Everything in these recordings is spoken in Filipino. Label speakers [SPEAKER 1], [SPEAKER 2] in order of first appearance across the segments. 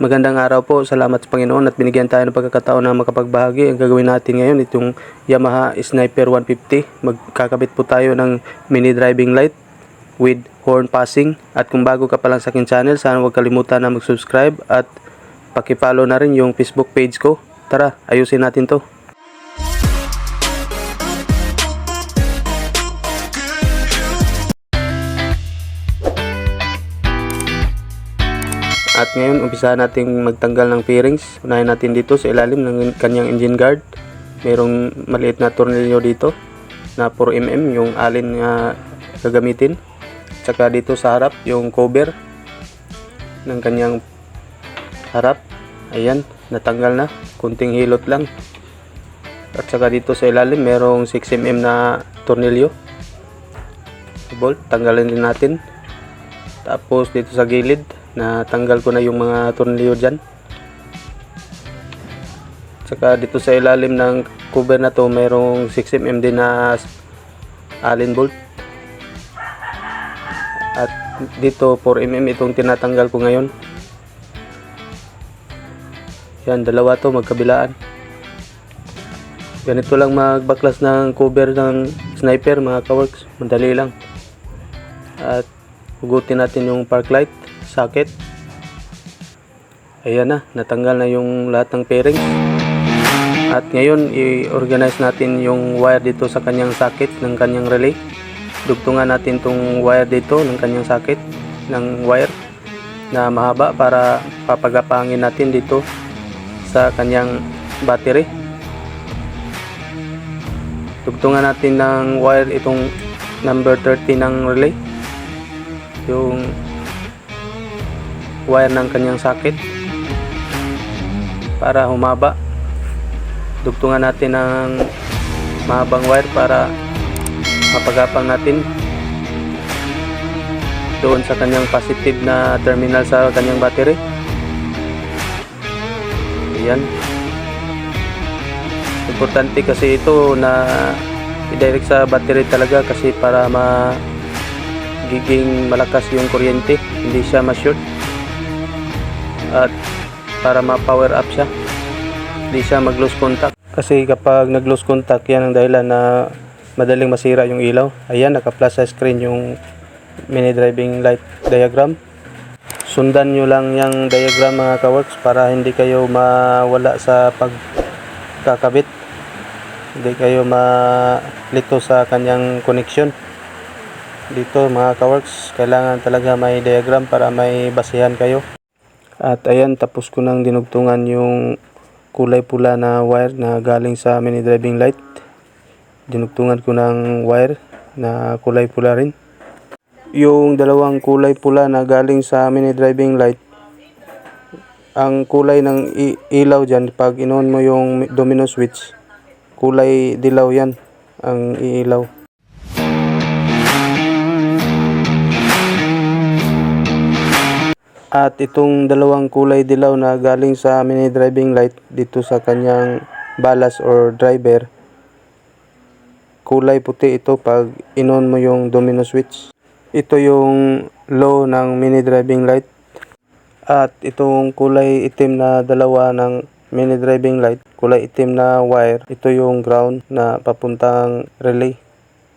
[SPEAKER 1] Magandang araw po. Salamat sa Panginoon at binigyan tayo ng pagkakataon na makapagbahagi. Ang gagawin natin ngayon itong Yamaha Sniper 150. Magkakabit po tayo ng mini driving light with horn passing. At kung bago ka pa lang sa aking channel, sana huwag kalimutan na mag-subscribe at paki-follow na rin yung Facebook page ko. Tara, ayusin natin to. At ngayon, umpisahan natin magtanggal ng fairings. Unahin natin dito sa ilalim ng kanyang engine guard. Merong maliit na tornilyo dito na 4mm yung alin na gagamitin. Tsaka dito sa harap, yung cover ng kanyang harap. Ayan, natanggal na. Kunting hilot lang. At saka dito sa ilalim, merong 6mm na tornilyo. Bolt, tanggalin din natin. Tapos dito sa gilid, natanggal ko na yung mga tornilyo dyan. Tsaka dito sa ilalim ng cover na to, merong 6mm din na allen bolt. At dito 4mm itong tinatanggal ko ngayon. Yan, dalawa to magkabilaan. Ganito lang magbaklas ng cover ng sniper mga kaworks. Madali lang. At hugutin natin yung park light socket. Ayan na, natanggal na yung lahat ng fairings. At ngayon, i-organize natin yung wire dito sa kanyang socket ng kanyang relay. Dugtungan natin tong wire dito ng kanyang socket ng wire na mahaba para papagapangin natin dito sa kanyang battery. Dugtungan natin ng wire itong number 30 ng relay, yung wire ng kanyang socket para humaba. Dugtungan natin ng mahabang wire para mapagapang natin doon sa kanyang positive na terminal sa kanyang battery. Ayan, importante kasi ito na i-direct sa battery talaga, kasi para magiging malakas yung kuryente, hindi siya ma-short. At para ma-power up siya, hindi siya mag-lose contact. Kasi kapag nag-lose contact, yan ang dahilan na madaling masira yung ilaw. Ayan, naka-plus sa screen yung mini driving light diagram. Sundan nyo lang yung diagram mga kaworks para hindi kayo mawala sa pagkakabit. Hindi kayo malito sa kanyang connection. Dito mga kaworks, kailangan talaga may diagram para may basihan kayo. At ayan, tapos ko nang dinugtungan yung kulay pula na wire na galing sa mini driving light. Dinugtungan ko ng wire na kulay pula rin. Yung dalawang kulay pula na galing sa mini driving light, ang kulay ng ilaw dyan, pag inon mo yung domino switch, kulay dilaw yan ang iilaw. At itong dalawang kulay dilaw na galing sa mini driving light dito sa kanyang balas or driver, kulay puti ito pag inon mo yung domino switch. Ito yung low ng mini driving light. At itong kulay itim na dalawa ng mini driving light, kulay itim na wire, ito yung ground na papuntang relay.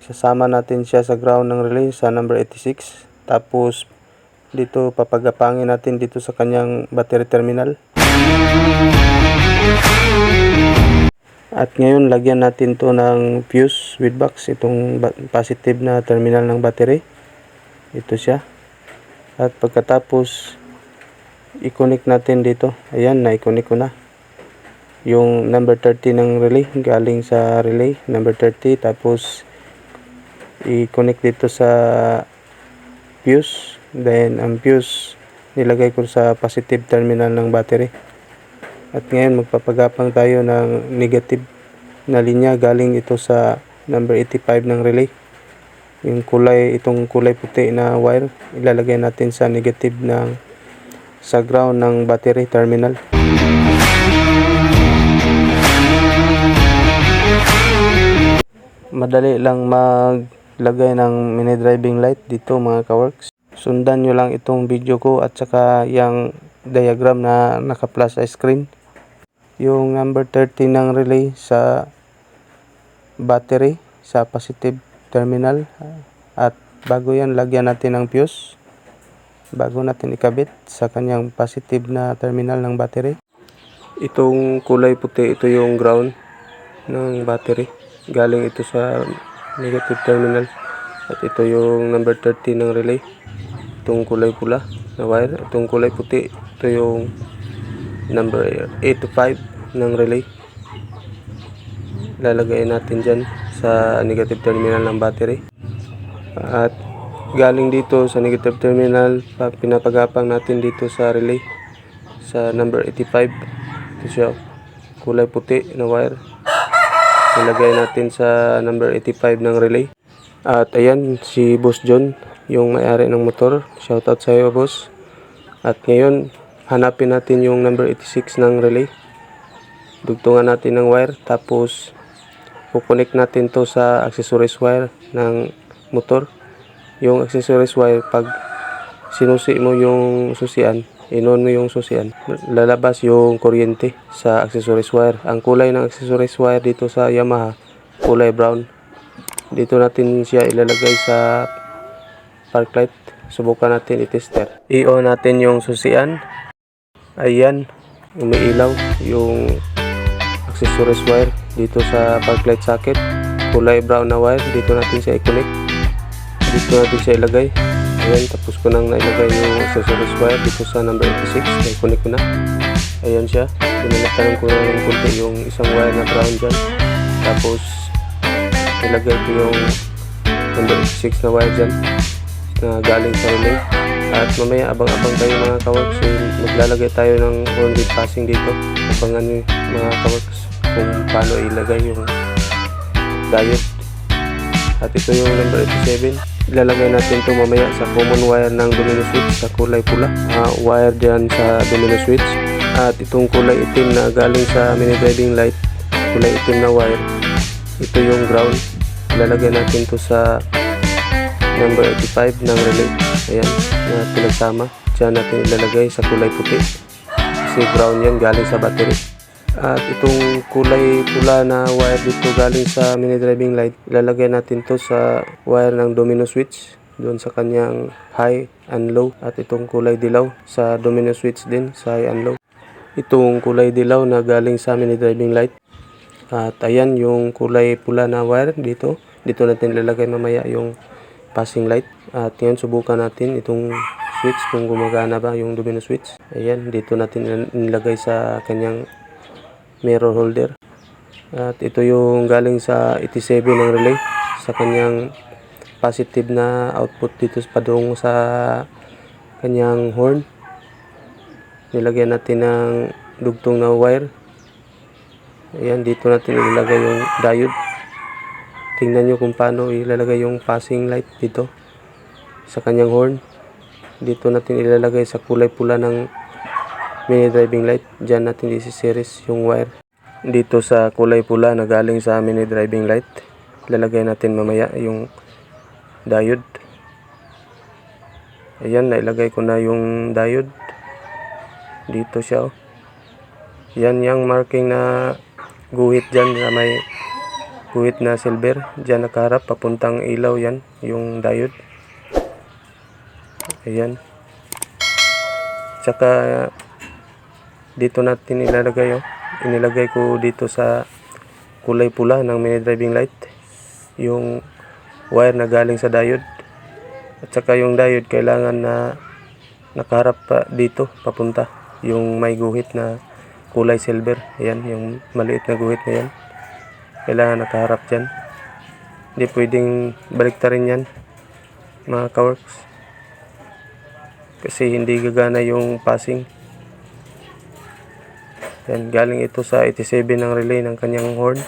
[SPEAKER 1] Sasama natin siya sa ground ng relay sa number 86. Tapos dito papagapangin natin dito sa kanyang battery terminal. At ngayon lagyan natin to ng fuse with box, itong positive na terminal ng battery. Ito siya. At pagkatapos i-connect natin dito. Ayan, na-i-connect ko na yung number 30 ng relay, galing sa relay number 30. Tapos i-connect dito sa fuse. Then ang fuse nilagay ko sa positive terminal ng battery. At ngayon magpapagapang tayo ng negative na linya galing ito sa number 85 ng relay. Yung itong kulay puti na wire, ilalagay natin sa negative sa ground ng battery terminal. Madali lang maglagay ng mini driving light dito mga kaworks. Sundan nyo lang itong video ko at saka yung diagram na naka-plus sa screen. Yung number 13 ng relay sa battery sa positive terminal, at bago yan lagyan natin ng fuse bago natin ikabit sa kanyang positive na terminal ng battery. Itong kulay puti, ito yung ground ng battery, galing ito sa negative terminal, at ito yung number 13 ng relay, itong kulay pula na wire. Itong kulay puti, ito yung number 85 ng relay. Lalagay natin dyan sa negative terminal ng battery, at galing dito sa negative terminal, pinapagapang natin dito sa relay sa number 85. Ito siya, kulay puti na wire, ilagay natin sa number 85 ng relay. At ayan si Boss John, yung may-ari ng motor. Shoutout sa iyo, boss. At ngayon hanapin natin yung number 86 ng relay, dugtungan natin ng wire, tapos kukonek natin to sa accessories wire ng motor. Yung accessories wire, pag sinusi mo yung susian, inon mo yung susian, lalabas yung kuryente sa accessories wire. Ang kulay ng accessories wire dito sa Yamaha, kulay brown. Dito natin siya ilalagay sa park light. Subukan natin i-tester. I-on natin yung susian. Ayan, umiilaw yung accessories wire dito sa park light socket, kulay brown na wire. Dito natin siya i-connect, dito natin siya ilagay. Ayan, tapos ko nang nailagay yung accessories wire dito sa number 86. Na-connect ko na. Ayan siya, dinalagtanan ko na ng kunti yung isang wire na brown dyan, tapos ilagay ko yung number 86 na wire dyan na galing sa relay. At mamaya abang-abang tayo mga kaworks, maglalagay tayo ng horn bead passing dito. Abangan nyo mga kaworks kung paano ilagay yung diode. At ito yung number 87. Ilalagay natin ito mamaya sa common wire ng domino switch sa kulay pula, wire dyan sa domino switch. At itong kulay itim na galing sa mini driving light, kulay itim na wire, ito yung ground. Ilalagay natin ito sa number 85 ng relay. Ayan, na pinagsama. Diyan natin ilalagay sa kulay puti, kasi ground yan, galing sa battery. At itong kulay pula na wire dito galing sa mini driving light, ilalagay natin to sa wire ng domino switch, doon sa kanyang high and low. At itong kulay dilaw sa domino switch din, sa high and low. Itong kulay dilaw na galing sa mini driving light. At ayan yung kulay pula na wire dito. Dito natin ilalagay mamaya yung passing light. At ngayon subukan natin itong switch kung gumagana ba yung domino switch. Ayan, dito natin nilagay sa kanyang mirror holder. At ito yung galing sa 87 ng relay, sa kanyang positive na output dito padung sa kanyang horn. Nilagyan natin ng dugtong na wire. Ayan, dito natin ilalagay yung diode. Tingnan nyo kung paano ilalagay yung passing light dito sa kanyang horn. Dito natin ilalagay sa kulay pula ng mini driving light. Diyan natin isi-series yung wire dito sa kulay pula na galing sa mini driving light. Ilalagay natin mamaya yung diode. Ayan, nailagay ko na yung diode. Dito siya, oh. Yan yung marking na guhit dyan, na may guhit na silver. Dyan nakaharap, papuntang ilaw, yan yung diode. Ayan. Tsaka dito natin ilalagay, oh. Inilagay ko dito sa kulay pula ng mini driving light yung wire na galing sa diode. At saka yung diode kailangan na nakaharap pa dito, papunta, yung may guhit na kulay silver. Ayan, yung maliit na guhit na yan, kailangan nakaharap dyan. Hindi pwedeng baliktarin yan mga kaworks, kasi hindi gagana yung passing. Yan, galing ito sa 87 ng relay ng kanyang horn.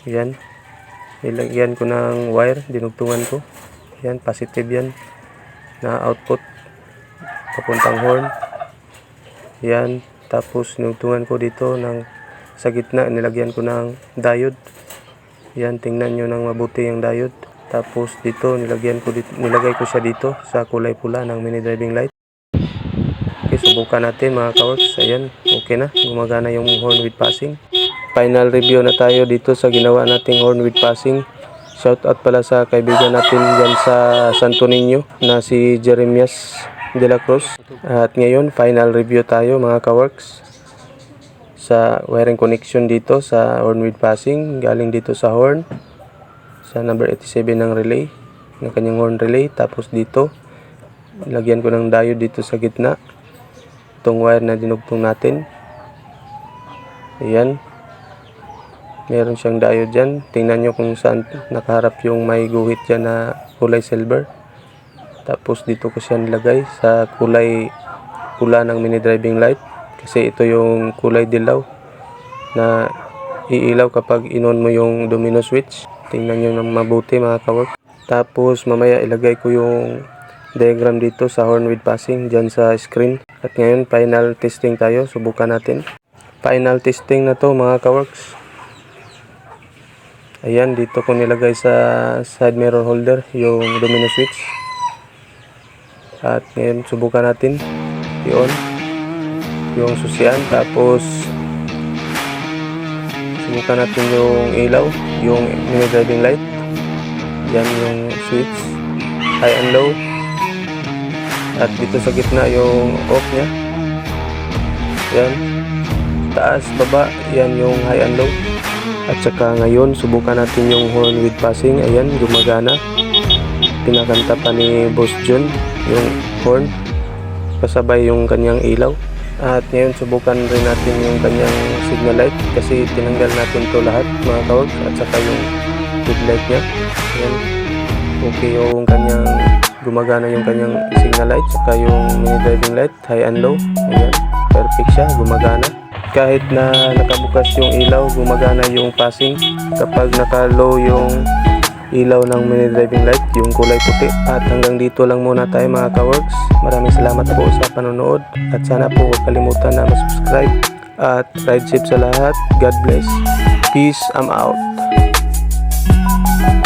[SPEAKER 1] Yan, nilagyan ko ng wire, dinugtungan ko. Yan, positive yan na output papuntang horn. Yan, tapos dinugtungan ko dito ng sa gitna, nilagyan ko ng diode. Yan, tingnan nyo ng mabuti yung diode. Tapos dito nilagay ko siya dito sa kulay pula ng mini driving light. Okay, subukan natin mga kaworks. Ayan, okay na, gumagana yung horn with passing. Final review na tayo dito sa ginawa nating horn with passing. Shout out pala sa kaibigan natin dyan sa Santo Niño na si Jeremias de la Cruz. At ngayon, final review tayo mga kaworks sa wiring connection dito sa horn with passing. Galing dito sa horn, sa number 87 ng relay, ng kanyang horn relay. Tapos dito, lagyan ko ng diode dito sa gitna. Itong wire na dinugtong natin. Ayan. Meron siyang diode dyan. Tingnan nyo kung saan nakaharap yung may guhit dyan na kulay silver. Tapos dito ko siya nilagay sa kulay pula ng mini driving light. Kasi ito yung kulay dilaw na iilaw kapag in-on mo yung domino switch. Tingnan nyo ng mabuti mga kawork. Tapos mamaya ilagay ko yung diagram dito sa horn with passing dyan sa screen. At ngayon final testing tayo. Subukan natin. Final testing na to mga kaworks. Ayan, dito ko nilagay sa side mirror holder yung domino switch. At ngayon subukan natin i-on yung susian. Tapos subukan natin yung ilaw, yung mini driving light. Yan yung switch, high and low. At dito sa gitna yung off nya. Yan, taas, baba, yan yung high and low. At saka ngayon, subukan natin yung horn with passing. Ayan, gumagana. Pinakanta pa ni Boss John yung horn. Kasabay yung kanyang ilaw. At ngayon, subukan rin natin yung kanyang signal light. Kasi tinanggal natin to lahat, mga kaworks. At saka yung headlight niya. Ayan. Okay yung kanyang, gumagana yung kanyang signal light. Saka yung mini driving light, high and low. Ayan, perfect siya, gumagana. Kahit na nakabukas yung ilaw, gumagana yung passing. Kapag naka-low yung ilaw ng mini driving light, yung kulay puti. At hanggang dito lang muna tayo mga kaworks. Maraming salamat po sa panonood. At sana po huwag kalimutan na subscribe. At ride safe sa lahat. God bless. Peace, I'm out.